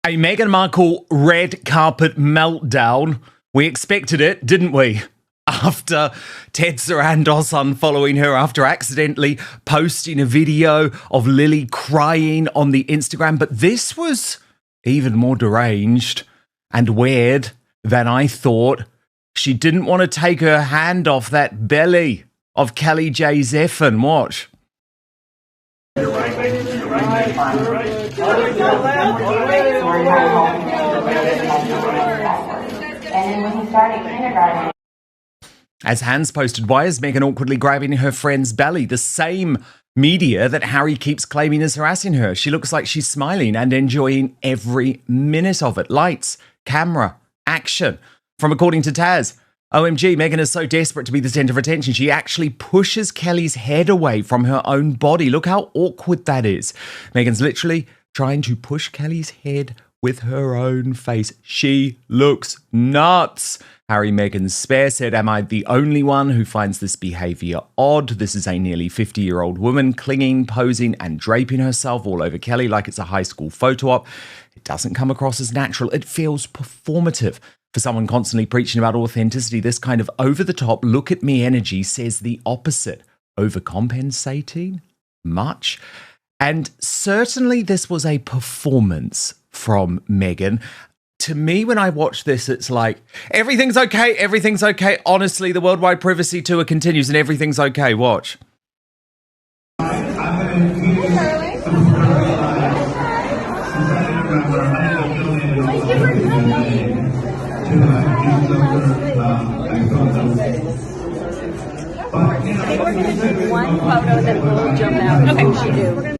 A Meghan Markle red carpet meltdown. We expected it, didn't we? After Ted Sarandos unfollowing her after accidentally posting a video of Lily crying on the Instagram. But this was even more deranged and weird than I thought. She didn't want to take her hand off that belly of Kelly J. Zeffin. Watch. As Hans posted, why is Meghan awkwardly grabbing her friend's belly? The same media that Harry keeps claiming is harassing her. She looks like she's smiling and enjoying every minute of it. Lights, camera, action. From according to Taz, OMG, Meghan is so desperate to be the centre of attention, she actually pushes Kelly's head away from her own body. Look how awkward that is. Meghan's literally trying to push Kelly's head with her own face. She looks nuts. Harry, Meghan's spare, said, "Am I the only one who finds this behaviour odd? This is a nearly 50-year-old woman clinging, posing and draping herself all over Kelly like it's a high school photo op. It doesn't come across as natural. It feels performative. For someone constantly preaching about authenticity, this kind of over-the-top, look-at-me energy says the opposite. Overcompensating? Much? And certainly this was a performance from Meghan. To me, when I watch this, it's like, everything's okay, everything's okay. Honestly, the Worldwide Privacy Tour continues and everything's okay. Watch. One photo that will jump out. Okay.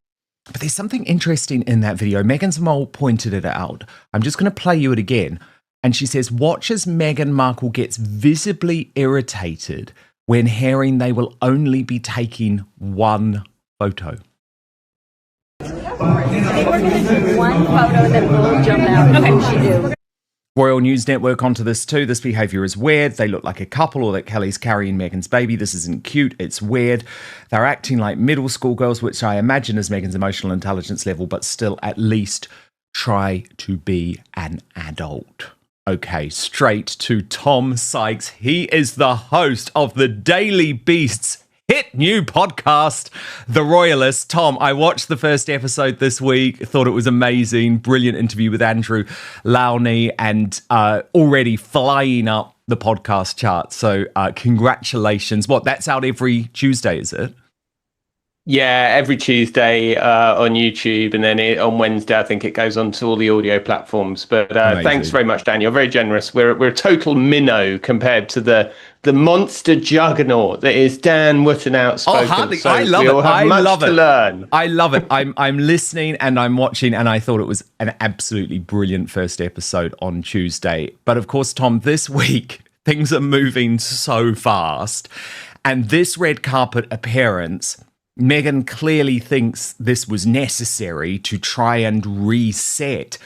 But there's something interesting in that video. Meghan's mole pointed it out. I'm just going to play you it again. And she says, watch as Meghan Markle gets visibly irritated when hearing they will only be taking one photo. We're going to do one photo that will jump out. Okay. She do. Royal News Network onto this too. This behaviour is weird. They look like a couple, or that Kelly's carrying Meghan's baby. This isn't cute. It's weird. They're acting like middle school girls, which I imagine is Meghan's emotional intelligence level, but still at least try to be an adult. Okay, straight to Tom Sykes. He is the host of the Daily Beast's hit new podcast, The Royalist. Tom, I watched the first episode this week, thought it was amazing, brilliant interview with Andrew Lowney, and already flying up the podcast chart. So congratulations. What, that's out every Tuesday, is it? Yeah, every Tuesday on YouTube, and then on Wednesday, I think it goes on to all the audio platforms. But thanks very much, Dan. You're very generous. We're a total minnow compared to the monster juggernaut that is Dan Wootton outspoken. Oh, hardly. So I love we all it. have I much love to it. learn. I love it. I'm listening and I'm watching, and I thought it was an absolutely brilliant first episode on Tuesday. But of course, Tom, this week things are moving so fast, and this red carpet appearance, Meghan clearly thinks this was necessary to try and reset.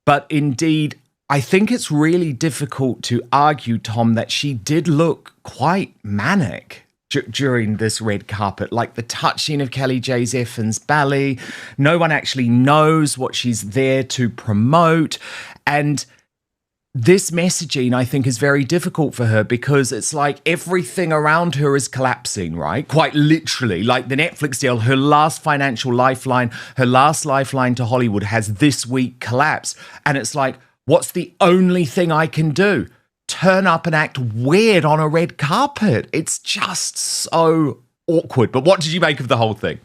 But indeed, I think it's really difficult to argue, Tom, that she did look quite manic during this red carpet, like the touching of Kelly J. Zeffin's belly. No one actually knows what she's there to promote. And this messaging, I think, is very difficult for her because it's like everything around her is collapsing, right? Quite literally, like the Netflix deal, her last financial lifeline, her last lifeline to Hollywood has this week collapsed. And it's like, what's the only thing I can do? Turn up and act weird on a red carpet. It's just so awkward. But what did you make of the whole thing?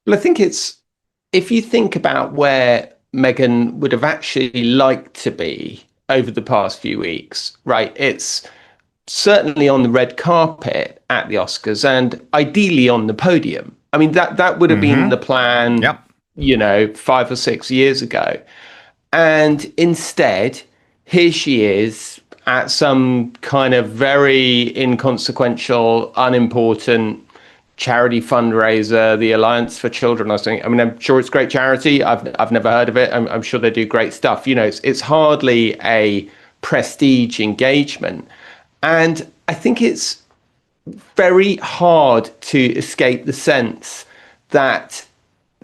Well, I think if you think about where Meghan would have actually liked to be over the past few weeks, right? It's certainly on the red carpet at the Oscars and ideally on the podium. I mean, that would have been the plan, 5 or 6 years ago. And instead, here she is at some kind of very inconsequential, unimportant charity fundraiser, the Alliance for Children. I'm sure it's great charity. I've never heard of it. I'm sure they do great stuff. It's hardly a prestige engagement. And I think it's very hard to escape the sense that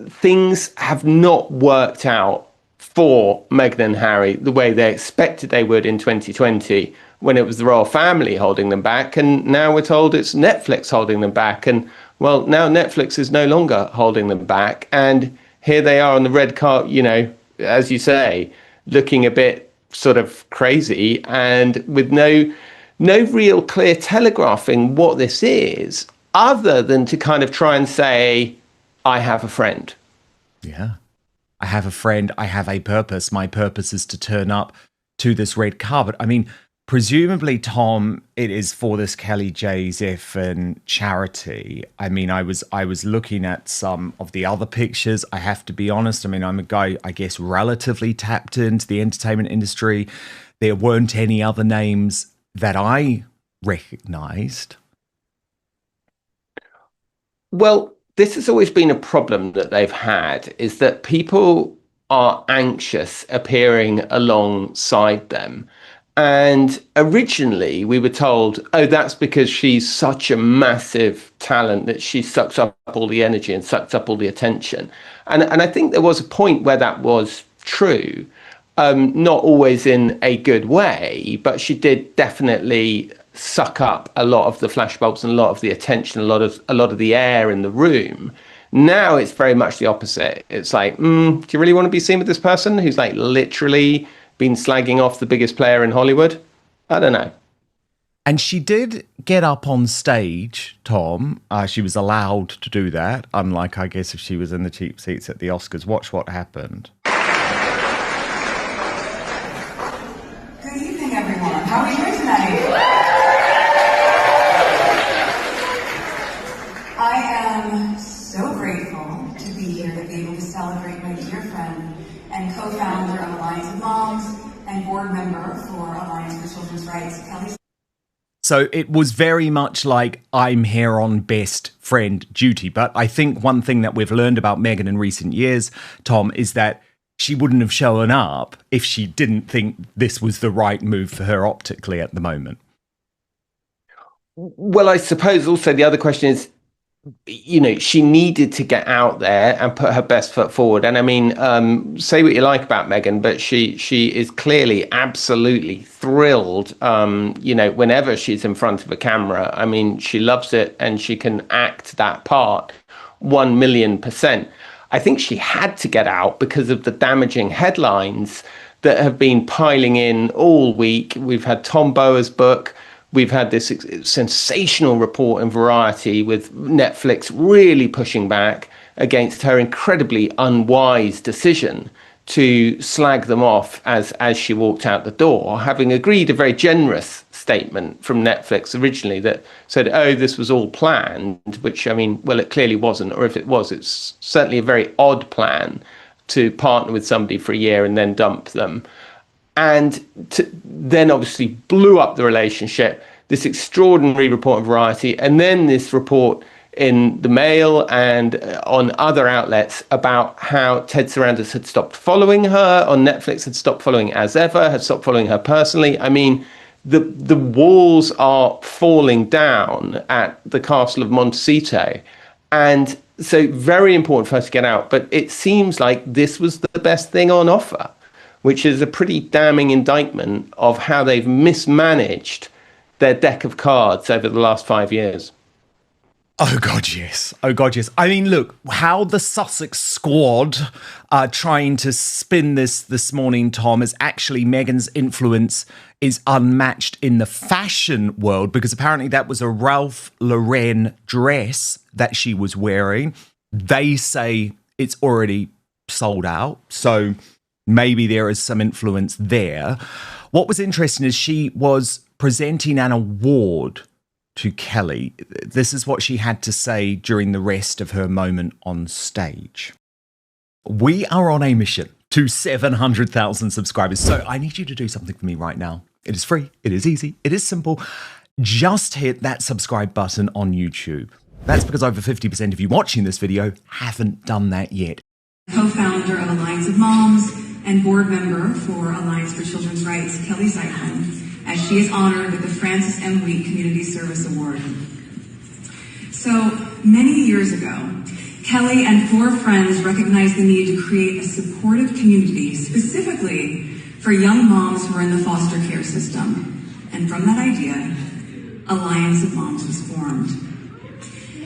things have not worked out for Meghan and Harry the way they expected they would in 2020 when it was the royal family holding them back. And now we're told it's Netflix holding them back. And well, now Netflix is no longer holding them back. And here they are on the red carpet, you know, as you say, looking a bit sort of crazy and with no real clear telegraphing what this is, other than to kind of try and say, I have a friend. Yeah. I have a friend. I have a purpose. My purpose is to turn up to this red carpet. I mean, presumably, Tom, it is for this Kelly J. Ziffin charity. I mean, I was looking at some of the other pictures. I have to be honest. I mean, I'm a guy, I guess, relatively tapped into the entertainment industry. There weren't any other names that I recognized. Well, this has always been a problem that they've had, is that people are anxious appearing alongside them. And originally we were told, oh, that's because she's such a massive talent that she sucks up all the energy and sucks up all the attention. And I think there was a point where that was true, not always in a good way, but she did definitely suck up a lot of the flashbulbs and a lot of the attention, a lot of the air in the room. Now it's very much the opposite. It's like, do you really want to be seen with this person who's like literally been slagging off the biggest player in Hollywood? I don't know. And she did get up on stage, Tom. She was allowed to do that, unlike, I guess, if she was in the cheap seats at the Oscars. Watch what happened. Good evening, everyone. How are you doing tonight? I am so grateful to be here to be able to celebrate my dear friend and co-founder of Alliance of Moms and board member for Alliance for Children's Rights, Kelly. So it was very much like, I'm here on best friend duty. But I think one thing that we've learned about Meghan in recent years, Tom, is that she wouldn't have shown up if she didn't think this was the right move for her optically at the moment. Well, I suppose also the other question is, you know, she needed to get out there and put her best foot forward. And I mean, say what you like about Meghan, but she is clearly absolutely thrilled, you know, whenever she's in front of a camera. I mean, she loves it and she can act that part 1,000,000%. I think she had to get out because of the damaging headlines that have been piling in all week. We've had Tom Bower's book. We've had this sensational report in Variety with Netflix really pushing back against her incredibly unwise decision to slag them off as she walked out the door, having agreed a very generous statement from Netflix originally that said, oh, this was all planned, which, I mean, well, it clearly wasn't. Or if it was, it's certainly a very odd plan to partner with somebody for a year and then dump them. And then obviously blew up the relationship, this extraordinary report in Variety, and then this report in the Mail and on other outlets about how Ted Sarandos had stopped following her on Netflix, had stopped following as ever, had stopped following her personally. I mean, the walls are falling down at the castle of Montecito. And so very important for her to get out. But it seems like this was the best thing on offer, which is a pretty damning indictment of how they've mismanaged their deck of cards over the last 5 years. Oh, God, yes. Oh, God, yes. I mean, look, how the Sussex squad are trying to spin this morning, Tom, is actually Meghan's influence is unmatched in the fashion world, because apparently that was a Ralph Lauren dress that she was wearing. They say it's already sold out. So maybe there is some influence there. What was interesting is she was presenting an award to Kelly. This is what she had to say during the rest of her moment on stage. We are on a mission to 700,000 subscribers. So I need you to do something for me right now. It is free. It is easy. It is simple. Just hit that subscribe button on YouTube. That's because over 50% of you watching this video haven't done that yet. Co-founder of Alliance of Moms and board member for Alliance for Children's Rights, Kelly Ziegler, as she is honored with the Francis M. Wheat Community Service Award. So many years ago, Kelly and 4 friends recognized the need to create a supportive community specifically for young moms who are in the foster care system. And from that idea, Alliance of Moms was formed.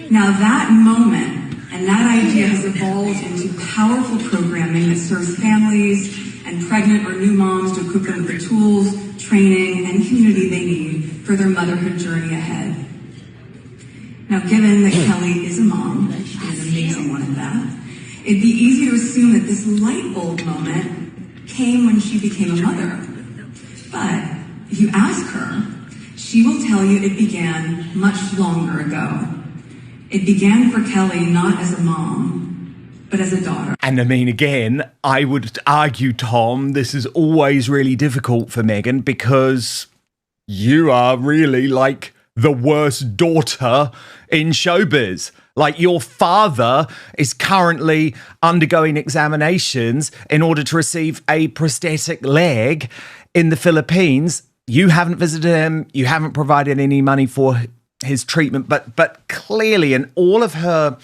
Now that moment and that idea has evolved into powerful programming that serves families and pregnant or new moms to equip them with the tools, training, and community they need for their motherhood journey ahead. Now, given that Kelly is a mom, she is an amazing one at that, it'd be easy to assume that this light bulb moment came when she became a mother. But if you ask her, she will tell you it began much longer ago. It began for Kelly not as a mom, but as a daughter. And I mean, again, I would argue, Tom, this is always really difficult for Meghan because you are really like the worst daughter in showbiz. Like, your father is currently undergoing examinations in order to receive a prosthetic leg in the Philippines. You haven't visited him. You haven't provided any money for his treatment. But clearly, in all of her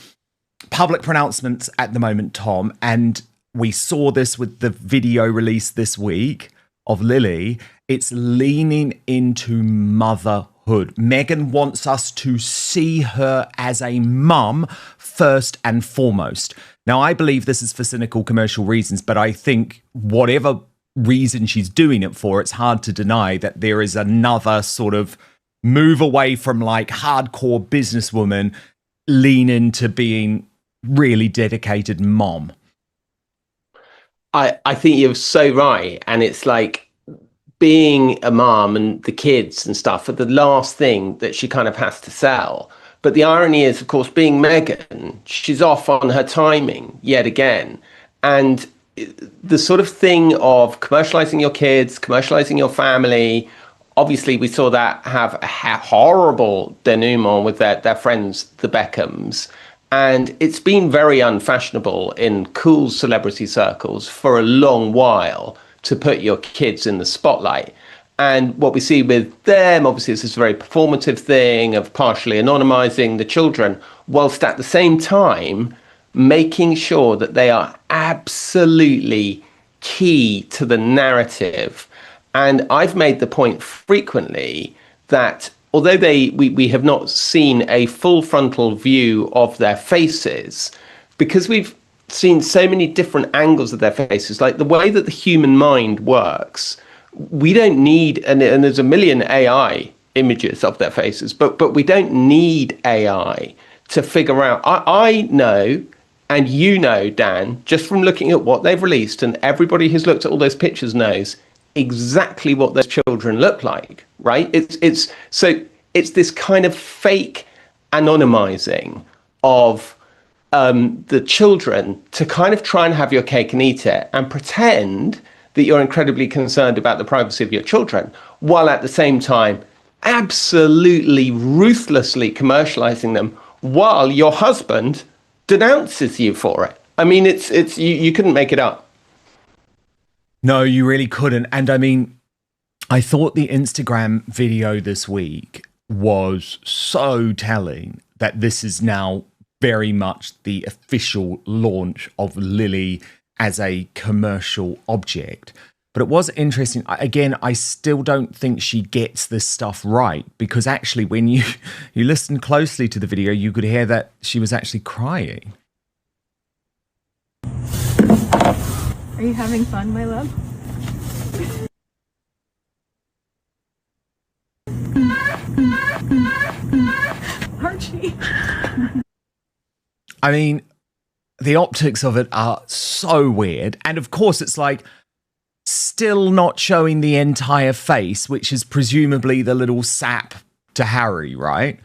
public pronouncements at the moment, Tom, and we saw this with the video released this week of Lily, it's leaning into motherhood. Meghan wants us to see her as a mum first and foremost. Now, I believe this is for cynical commercial reasons, but I think whatever reason she's doing it for, it's hard to deny that there is another sort of move away from like hardcore businesswoman, lean into being really dedicated mom. I think you're so right. And it's like, being a mom and the kids and stuff are the last thing that she kind of has to sell. But the irony is, of course, being Meghan, she's off on her timing yet again. And the sort of thing of commercializing your kids, commercializing your family, obviously we saw that have a horrible denouement with their friends, the Beckhams. And it's been very unfashionable in cool celebrity circles for a long while to put your kids in the spotlight. And what we see with them, obviously, is this very performative thing of partially anonymizing the children, whilst at the same time making sure that they are absolutely key to the narrative. And I've made the point frequently that although we have not seen a full frontal view of their faces, because we've seen so many different angles of their faces, like the way that the human mind works, we don't need, and there's a million AI images of their faces, but we don't need AI to figure out. I know, and you know, Dan, just from looking at what they've released, and everybody who's looked at all those pictures knows exactly what those children look like, right? It's this kind of fake anonymizing of the children to kind of try and have your cake and eat it and pretend that you're incredibly concerned about the privacy of your children, while at the same time absolutely ruthlessly commercializing them while your husband denounces you for it. I mean, it's you couldn't make it up. No, you really couldn't. And I mean, I thought the Instagram video this week was so telling that this is now very much the official launch of Lily as a commercial object. But it was interesting. Again, I still don't think she gets this stuff right, because actually when you listen closely to the video, you could hear that she was actually crying. Are you having fun, my love? Archie. I mean, the optics of it are so weird. And of course, it's like still not showing the entire face, which is presumably the little sap to Harry, right?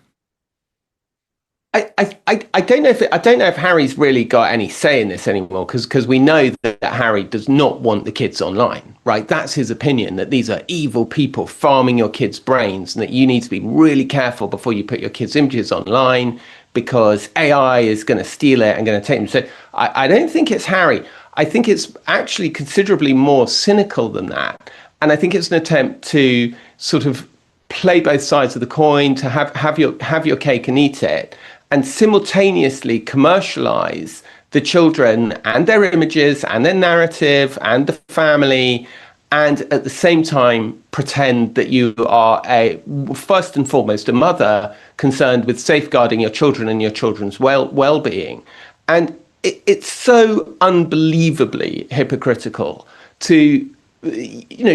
I don't know if Harry's really got any say in this anymore, because we know that Harry does not want the kids online, right? That's his opinion, that these are evil people farming your kids' brains, and that you need to be really careful before you put your kids' images online, because AI is going to steal it and going to take them. So I don't think it's Harry. I think it's actually considerably more cynical than that. And I think it's an attempt to sort of play both sides of the coin, to have your cake and eat it. and simultaneously commercialize the children and their images and their narrative and the family, and at the same time pretend that you are first and foremost a mother concerned with safeguarding your children and your children's well-being. And it's so unbelievably hypocritical to,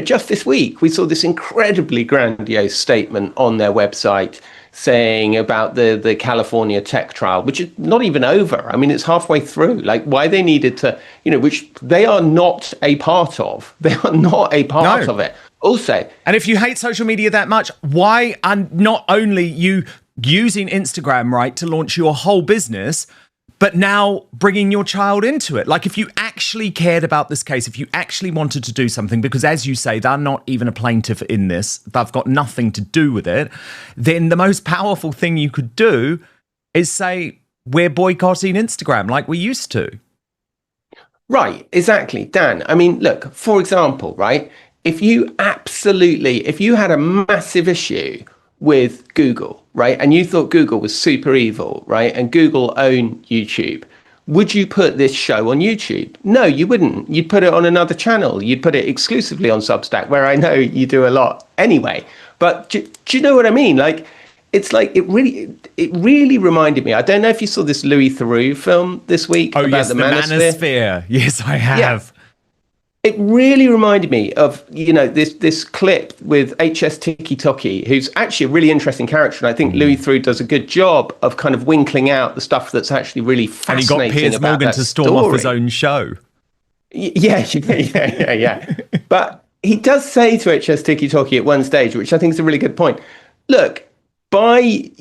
just this week we saw this incredibly grandiose statement on their website saying about the California tech trial, which is not even over. I mean, it's halfway through. Like, why they needed to, which they are not a part of. They are not a part of it. Also, and if you hate social media that much, why are not only you using Instagram, right, to launch your whole business, but now bringing your child into it? Like, if you actually cared about this case, if you actually wanted to do something, because as you say, they're not even a plaintiff in this, they've got nothing to do with it, then the most powerful thing you could do is say, we're boycotting Instagram like we used to. Right, exactly, Dan. I mean, look, for example, right, if you had a massive issue with Google, right, and you thought Google was super evil, right, and Google owned YouTube, would you put this show on YouTube? No, you wouldn't. You'd put it on another channel. You'd put it exclusively on Substack, where I know you do a lot anyway. But do you know what I mean? Like, it's like it really reminded me. I don't know if you saw this Louis Theroux film this week about the Manosphere. Yes, I have. Yeah. It really reminded me of, this clip with HS Tiki-Toki, who's actually a really interesting character. And I think Louis Theroux does a good job of kind of winkling out the stuff that's actually really fascinating. And he got Piers Morgan to storm off his own show. Yeah. But he does say to HS Tiki-Toki at one stage, which I think is a really good point. Look, by,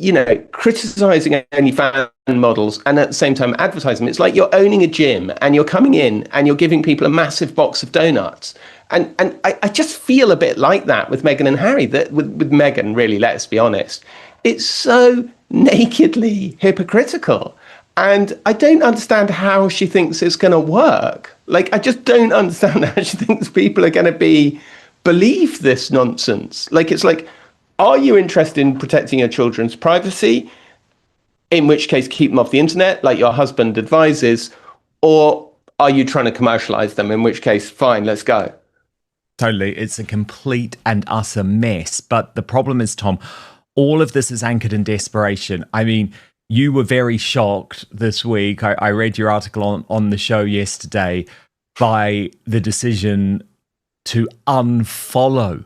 criticizing OnlyFans models and at the same time advertising them, it's like you're owning a gym and you're coming in and you're giving people a massive box of donuts. And I just feel a bit like that with Meghan and Harry, that with Meghan, really, let's be honest. It's so nakedly hypocritical. And I don't understand how she thinks it's going to work. Like, I just don't understand how she thinks people are going to believe this nonsense. Like, it's like, are you interested in protecting your children's privacy? In which case, keep them off the internet, like your husband advises. Or are you trying to commercialize them? In which case, fine, let's go. Totally. It's a complete and utter mess. But the problem is, Tom, all of this is anchored in desperation. I mean, you were very shocked this week. I read your article on the show yesterday by the decision to unfollow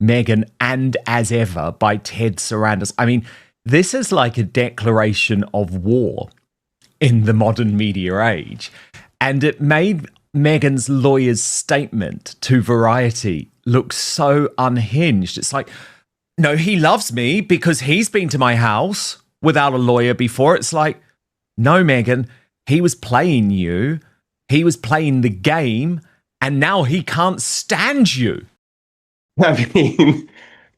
Meghan and As Ever by Ted Sarandos. I mean, this is like a declaration of war in the modern media age. And it made Meghan's lawyer's statement to Variety look so unhinged. It's like, no, he loves me because he's been to my house without a lawyer before. It's like, no, Meghan, he was playing you. He was playing the game. And now he can't stand you. I mean,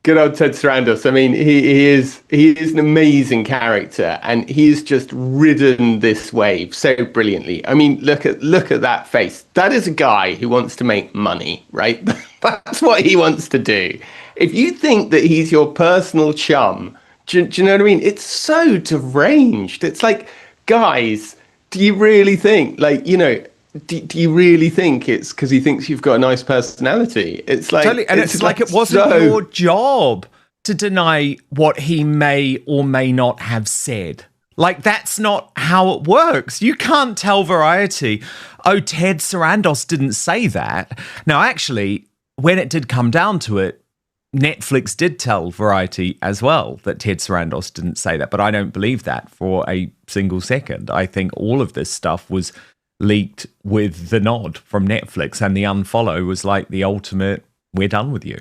good old Ted Sarandos. I mean, he is an amazing character, and he's just ridden this wave so brilliantly. I mean, look at that face. That is a guy who wants to make money, right? That's what he wants to do. If you think that he's your personal chum, do you know what I mean? It's so deranged. It's like, guys, do you really think, do you really think it's because he thinks you've got a nice personality? It's like, totally. And it's like it wasn't your job to deny what he may or may not have said. Like, that's not how it works. You can't tell Variety, oh, Ted Sarandos didn't say that. Now, actually, when it did come down to it, Netflix did tell Variety as well that Ted Sarandos didn't say that. But I don't believe that for a single second. I think all of this stuff was leaked with the nod from Netflix, and the unfollow was like the ultimate, we're done with you.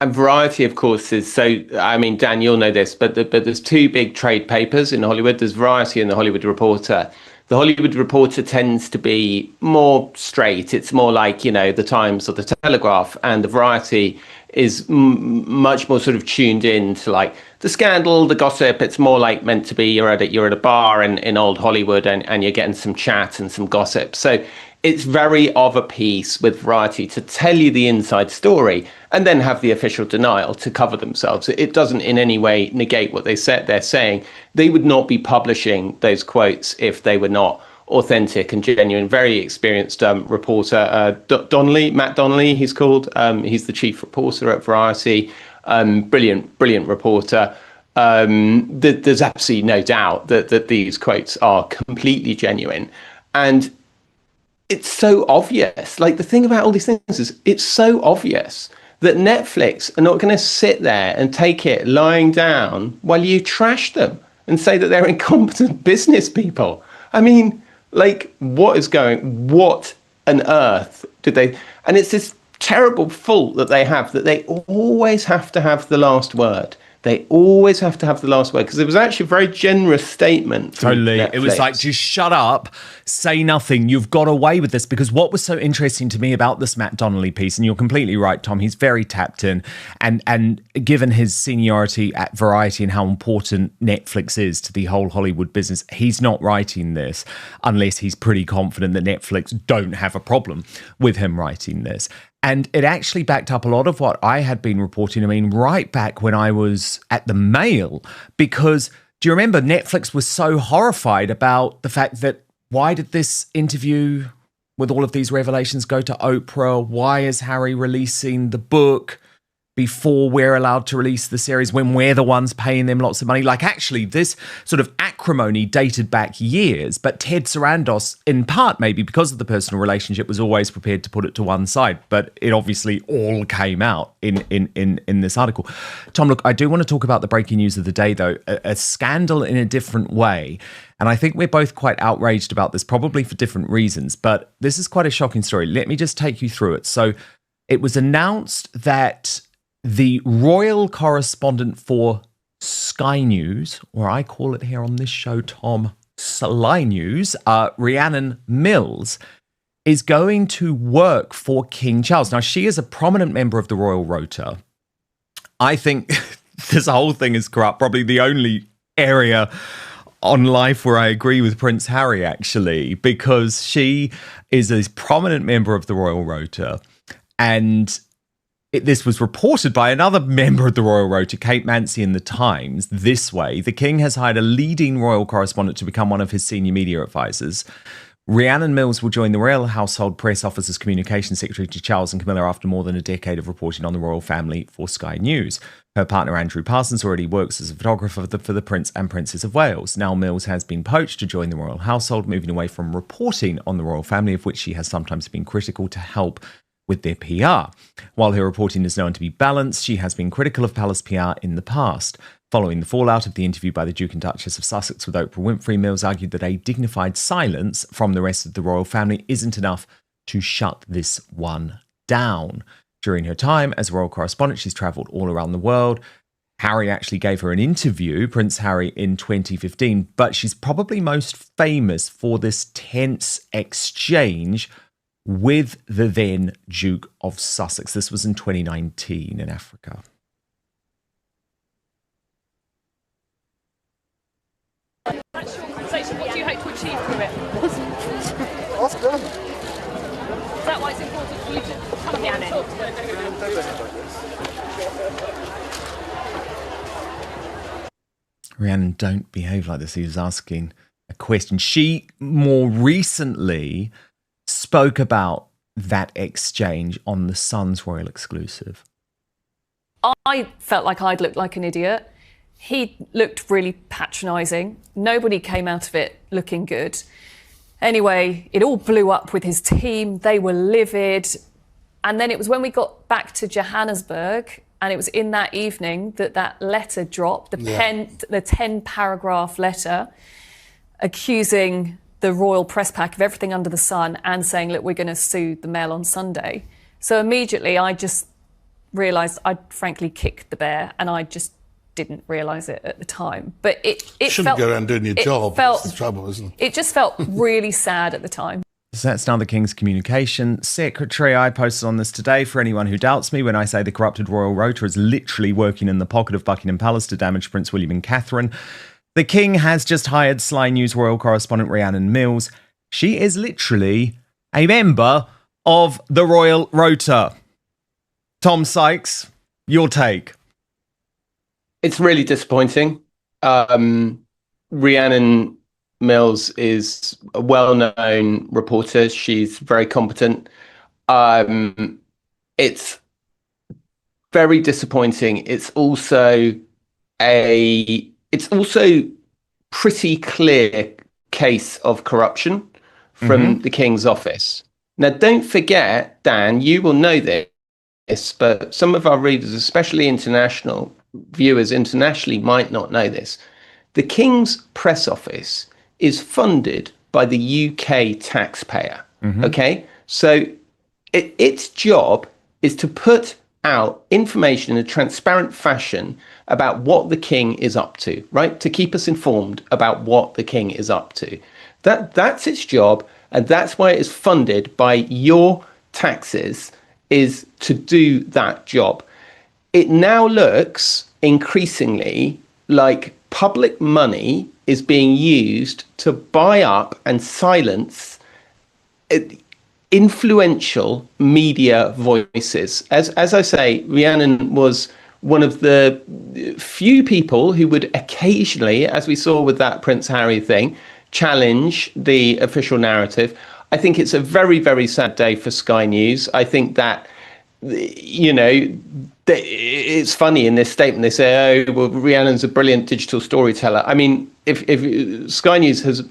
And Variety, of course, is so, I mean, Dan, you'll know this, but there's two big trade papers in Hollywood. There's Variety and the Hollywood Reporter. The Hollywood Reporter tends to be more straight. It's more like, the Times or the Telegraph, and the Variety is much more sort of tuned in to like the scandal, the gossip. It's more like meant to be you're at a bar in old Hollywood and you're getting some chat and some gossip. So it's very of a piece with Variety to tell you the inside story and then have the official denial to cover themselves. It doesn't in any way negate what they said. They're saying they would not be publishing those quotes if they were not authentic and genuine. Very experienced reporter, Matt Donnelly, he's called. He's the chief reporter at Variety. Brilliant reporter. There's absolutely no doubt that these quotes are completely genuine. And it's so obvious. Like, the thing about all these things is it's so obvious that Netflix are not going to sit there and take it lying down while you trash them and say that they're incompetent business people. I mean, like, what on earth did they? And it's this terrible fault that they have, that they always have to have the last word. They always have to have the last word, because it was actually a very generous statement. Totally. Netflix. It was like, just shut up, say nothing. You've got away with this. Because what was so interesting to me about this Matt Donnelly piece, and you're completely right, Tom, he's very tapped in. And given his seniority at Variety and how important Netflix is to the whole Hollywood business, he's not writing this unless he's pretty confident that Netflix don't have a problem with him writing this. And it actually backed up a lot of what I had been reporting, I mean, right back when I was at the Mail, because do you remember Netflix was so horrified about the fact that why did this interview with all of these revelations go to Oprah? Why is Harry releasing the book before we're allowed to release the series when we're the ones paying them lots of money? Like, actually, this sort of acrimony dated back years, but Ted Sarandos, in part maybe because of the personal relationship, was always prepared to put it to one side. But it obviously all came out in this article. Tom, look, I do want to talk about the breaking news of the day, though, a scandal in a different way. And I think we're both quite outraged about this, probably for different reasons, but this is quite a shocking story. Let me just take you through it. So it was announced that the royal correspondent for Sky News, or I call it here on this show, Tom, Sly News, Rhiannon Mills, is going to work for King Charles. Now, she is a prominent member of the Royal Rota. I think this whole thing is corrupt, probably the only area on Life where I agree with Prince Harry, actually, because she is a prominent member of the Royal Rota. And this was reported by another member of the Royal Rota, Kate Mancy, in the Times, this way. The King has hired a leading royal correspondent to become one of his senior media advisors. Rhiannon Mills will join the royal household press office as communications secretary to Charles and Camilla after more than a decade of reporting on the royal family for Sky News. Her partner, Andrew Parsons, already works as a photographer for the Prince and Princess of Wales. Now Mills has been poached to join the royal household, moving away from reporting on the royal family, of which she has sometimes been critical, to help with their PR. While her reporting is known to be balanced, she has been critical of palace PR in the past. Following the fallout of the interview by the Duke and Duchess of Sussex with Oprah Winfrey, Mills argued that a dignified silence from the rest of the royal family isn't enough to shut this one down. During her time as royal correspondent, she's travelled all around the world. Harry actually gave her an interview, Prince Harry, in 2015, but she's probably most famous for this tense exchange with the then Duke of Sussex. This was in 2019 in Africa. That's your conversation. What do you hope to achieve through it? Ask them. Is that why it's important for you to come down and talk to them? Rhiannon, don't behave like this. He was asking a question. She more recently spoke about that exchange on the Sun's Royal Exclusive. I felt like I'd looked like an idiot. He looked really patronising. Nobody came out of it looking good. Anyway, it all blew up with his team. They were livid. And then it was when we got back to Johannesburg, and it was in that evening that letter dropped, the 10-paragraph letter accusing the royal press pack of everything under the sun and saying, look, we're going to sue the Mail on Sunday. So immediately I just realised I'd frankly kicked the bear, and I just didn't realise it at the time. But it shouldn't felt, go around doing your job. Felt, That's the trouble, isn't it? It just felt really sad at the time. So that's now the King's Communication Secretary. I posted on this today for anyone who doubts me when I say the corrupted Royal Rota is literally working in the pocket of Buckingham Palace to damage Prince William and Catherine. The King has just hired Sly News royal correspondent Rhiannon Mills. She is literally a member of the Royal Rota. Tom Sykes, your take. It's really disappointing. Rhiannon Mills is a well-known reporter. She's very competent. It's very disappointing. It's also pretty clear case of corruption from the King's office. Now, don't forget, Dan, you will know this, but some of our readers, especially international viewers internationally, might not know this. The King's press office is funded by the UK taxpayer. Okay, so its job is to put out information in a transparent fashion about what the King is up to, right? To keep us informed about what the King is up to. That's its job, and that's why it is funded by your taxes, is to do that job. It now looks increasingly like public money is being used to buy up and silence influential media voices. As I say, Rhiannon was one of the few people who would occasionally, as we saw with that Prince Harry thing, challenge the official narrative. I think it's a very, very sad day for Sky News. I think that, you know, it's funny in this statement, they say, oh, well, Rhiannon's a brilliant digital storyteller. I mean, if Sky News has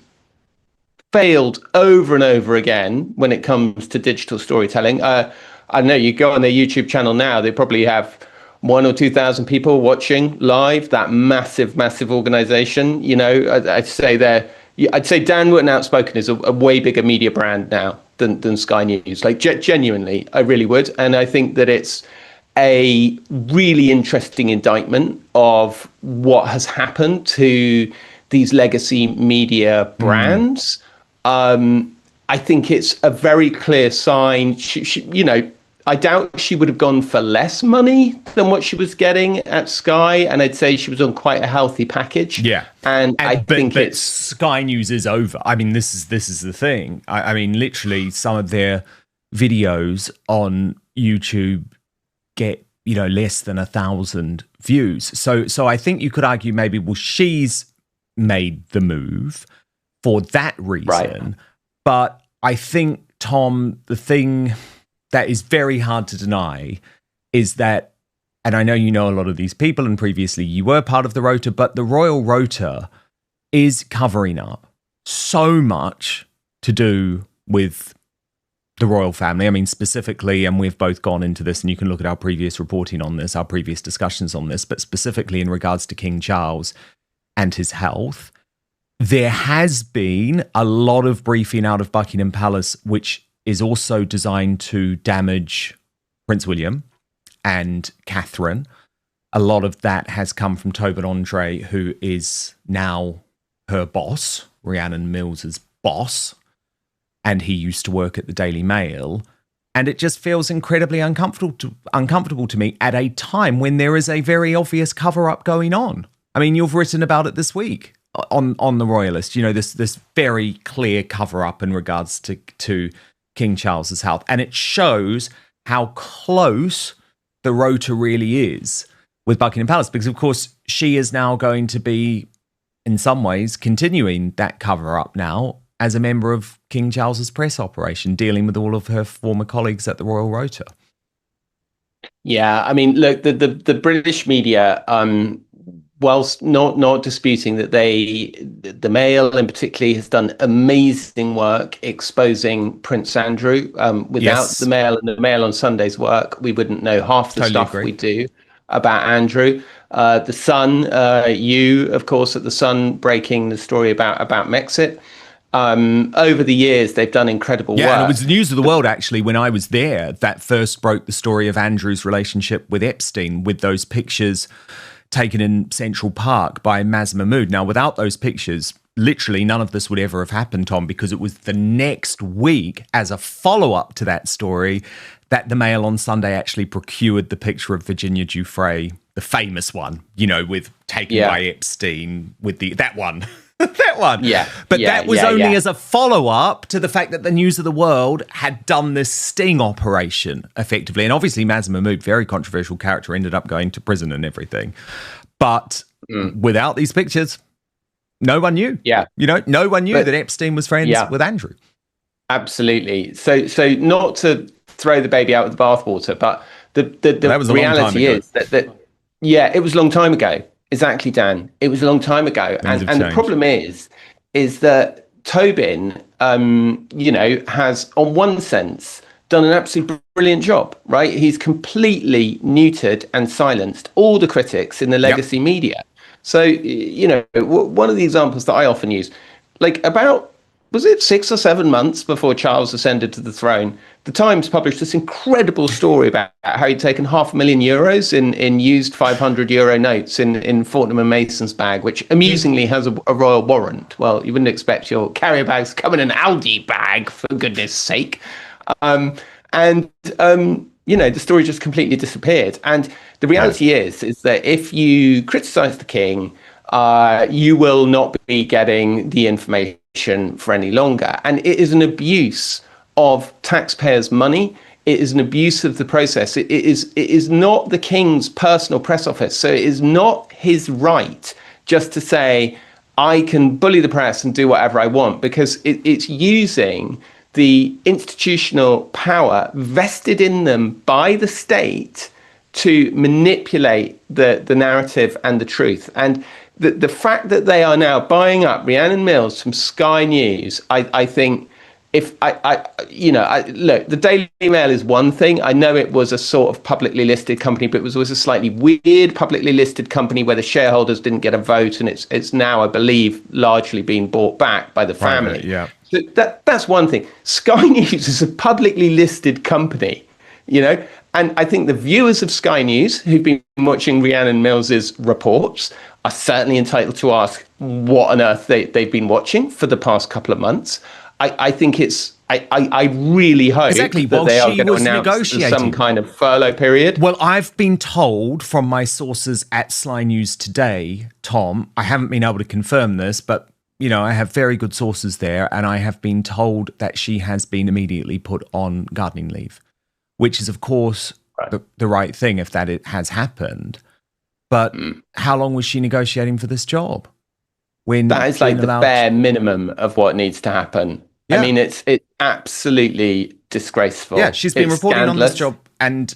failed over and over again when it comes to digital storytelling, I know you go on their YouTube channel now, they probably have 1,000 or 2,000 people watching live, that massive organization. You know, I'd say Dan Wootton Outspoken is a way bigger media brand now than Sky News. Like, genuinely, I really would. And I think that it's a really interesting indictment of what has happened to these legacy media brands. I think it's a very clear sign. She, you know, I doubt she would have gone for less money than what she was getting at Sky, and I'd say she was on quite a healthy package. Yeah, and I think it's Sky News is over. I mean, this is the thing. I mean, literally, some of their videos on YouTube get, you know, less than 1,000 views. So I think you could argue maybe, well, she's made the move for that reason. Right. But I think, Tom, the thing that is very hard to deny is that, and I know you know a lot of these people, and previously you were part of the Rota, but the Royal Rota is covering up so much to do with the royal family. I mean, specifically, and we've both gone into this, and you can look at our previous reporting on this, our previous discussions on this, but specifically in regards to King Charles and his health, there has been a lot of briefing out of Buckingham Palace, which is also designed to damage Prince William and Catherine. A lot of that has come from Tobin Andre, who is now her boss, Rhiannon Mills's boss, and he used to work at the Daily Mail. And it just feels incredibly uncomfortable to me at a time when there is a very obvious cover-up going on. I mean, you've written about it this week on the Royalist, you know, this very clear cover-up in regards to King Charles's health. And it shows how close the Rota really is with Buckingham Palace, because, of course, she is now going to be, in some ways, continuing that cover-up now as a member of King Charles's press operation, dealing with all of her former colleagues at the Royal Rota. Yeah, I mean, look, the British media, whilst not disputing that the Mail in particular has done amazing work exposing Prince Andrew. Without the Mail and the Mail on Sunday's work, we wouldn't know half the stuff we do about Andrew. The Sun, you, of course, at the Sun, breaking the story about Mexit. Over the years, they've done incredible work. Yeah, and it was the news of the world, actually, when I was there, that first broke the story of Andrew's relationship with Epstein, with those pictures taken in Central Park by Maz Mahmood. Now, without those pictures, literally none of this would ever have happened, Tom, because it was the next week, as a follow-up to that story, that the Mail on Sunday actually procured the picture of Virginia Giuffre, the famous one, you know, with taken by Epstein, with that one. That that one. Yeah. But yeah, that was yeah, only yeah. as a follow-up to the fact that the News of the World had done this sting operation, effectively. And obviously, Mazza Mahmood, very controversial character, ended up going to prison and everything. But without these pictures, no one knew. Yeah. No one knew that Epstein was friends with Andrew. Absolutely. So not to throw the baby out with the bathwater, but the reality is that it was a long time ago. Exactly, Dan. It was a long time ago. And the problem is that Tobin, has, on one sense, done an absolutely brilliant job, right? He's completely neutered and silenced all the critics in the legacy media. So, one of the examples that I often use, was it 6 or 7 months before Charles ascended to the throne, the Times published this incredible story about how he'd taken €500,000 in used €500 notes in Fortnum & Mason's bag, which amusingly has a royal warrant. Well, you wouldn't expect your carrier bags to come in an Aldi bag, for goodness sake. The story just completely disappeared. And the reality is that if you criticize the king, you will not be getting the information for any longer. And it is an abuse of taxpayers' money. It is an abuse of the process. It is not the king's personal press office. So it is not his right just to say, I can bully the press and do whatever I want, because it's using the institutional power vested in them by the state to manipulate the narrative and the truth. And the fact that they are now buying up Rhiannon Mills from Sky News, I think, look, the Daily Mail is one thing. I know it was a sort of publicly listed company, but it was a slightly weird publicly listed company where the shareholders didn't get a vote, and it's now, I believe, largely being bought back by the family. Yeah. So that's one thing. Sky News is a publicly listed company, and I think the viewers of Sky News who've been watching Rhiannon Mills's reports are certainly entitled to ask what on earth they've been watching for the past couple of months. I think I really hope that they are going to announce some kind of furlough period. Well, I've been told from my sources at Sky News today, Tom, I haven't been able to confirm this, but I have very good sources there, and I have been told that she has been immediately put on gardening leave, which is, of course, the right thing if it has happened. But how long was she negotiating for this job? That is like the bare minimum of what needs to happen. Yeah. I mean, it's absolutely disgraceful. Yeah, she's been reporting on this job and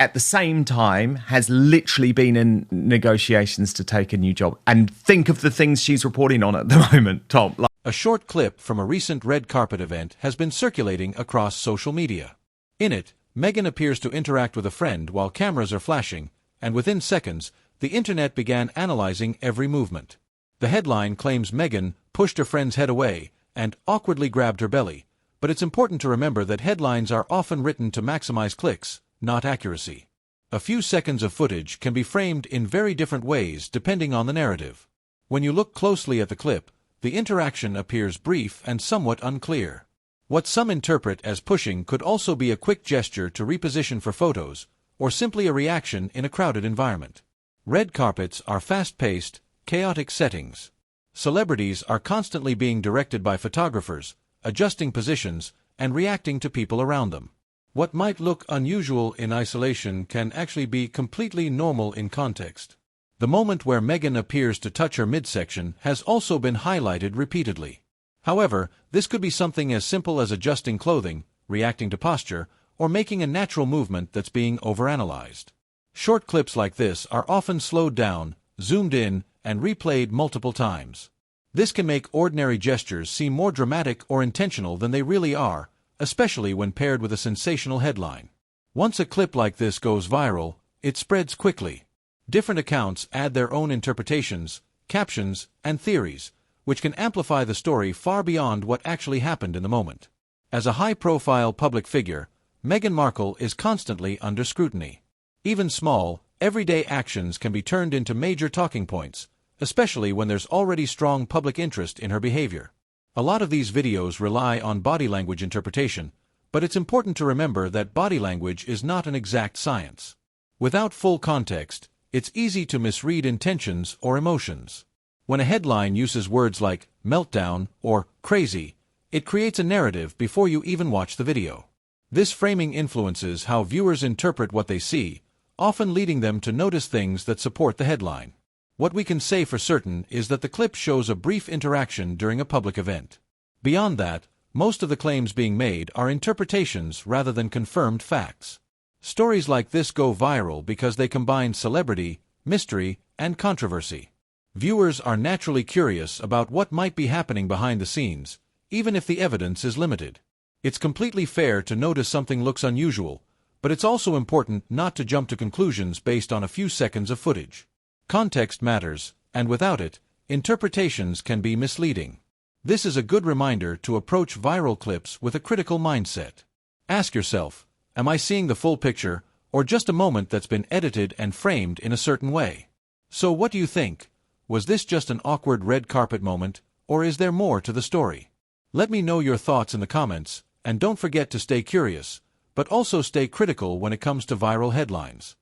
at the same time has literally been in negotiations to take a new job. And think of the things she's reporting on at the moment, Tom. A short clip from a recent red carpet event has been circulating across social media. In it, Meghan appears to interact with a friend while cameras are flashing, and within seconds, the internet began analyzing every movement. The headline claims Meghan pushed her friend's head away and awkwardly grabbed her belly, but it's important to remember that headlines are often written to maximize clicks, not accuracy. A few seconds of footage can be framed in very different ways depending on the narrative. When you look closely at the clip, the interaction appears brief and somewhat unclear. What some interpret as pushing could also be a quick gesture to reposition for photos, or simply a reaction in a crowded environment. Red carpets are fast-paced, chaotic settings. Celebrities are constantly being directed by photographers, adjusting positions, and reacting to people around them. What might look unusual in isolation can actually be completely normal in context. The moment where Meghan appears to touch her midsection has also been highlighted repeatedly. However, this could be something as simple as adjusting clothing, reacting to posture, or making a natural movement that's being overanalyzed. Short clips like this are often slowed down, zoomed in, and replayed multiple times. This can make ordinary gestures seem more dramatic or intentional than they really are, especially when paired with a sensational headline. Once a clip like this goes viral, it spreads quickly. Different accounts add their own interpretations, captions, and theories, which can amplify the story far beyond what actually happened in the moment. As a high-profile public figure, Meghan Markle is constantly under scrutiny. Even small, everyday actions can be turned into major talking points, especially when there's already strong public interest in her behavior. A lot of these videos rely on body language interpretation, but it's important to remember that body language is not an exact science. Without full context, it's easy to misread intentions or emotions. When a headline uses words like meltdown or crazy, it creates a narrative before you even watch the video. This framing influences how viewers interpret what they see, often leading them to notice things that support the headline. What we can say for certain is that the clip shows a brief interaction during a public event. Beyond that, most of the claims being made are interpretations rather than confirmed facts. Stories like this go viral because they combine celebrity, mystery, and controversy. Viewers are naturally curious about what might be happening behind the scenes, even if the evidence is limited. It's completely fair to notice something looks unusual, but it's also important not to jump to conclusions based on a few seconds of footage. Context matters, and without it, interpretations can be misleading. This is a good reminder to approach viral clips with a critical mindset. Ask yourself, am I seeing the full picture, or just a moment that's been edited and framed in a certain way? So what do you think? Was this just an awkward red carpet moment, or is there more to the story? Let me know your thoughts in the comments, and don't forget to stay curious, but also stay critical when it comes to viral headlines.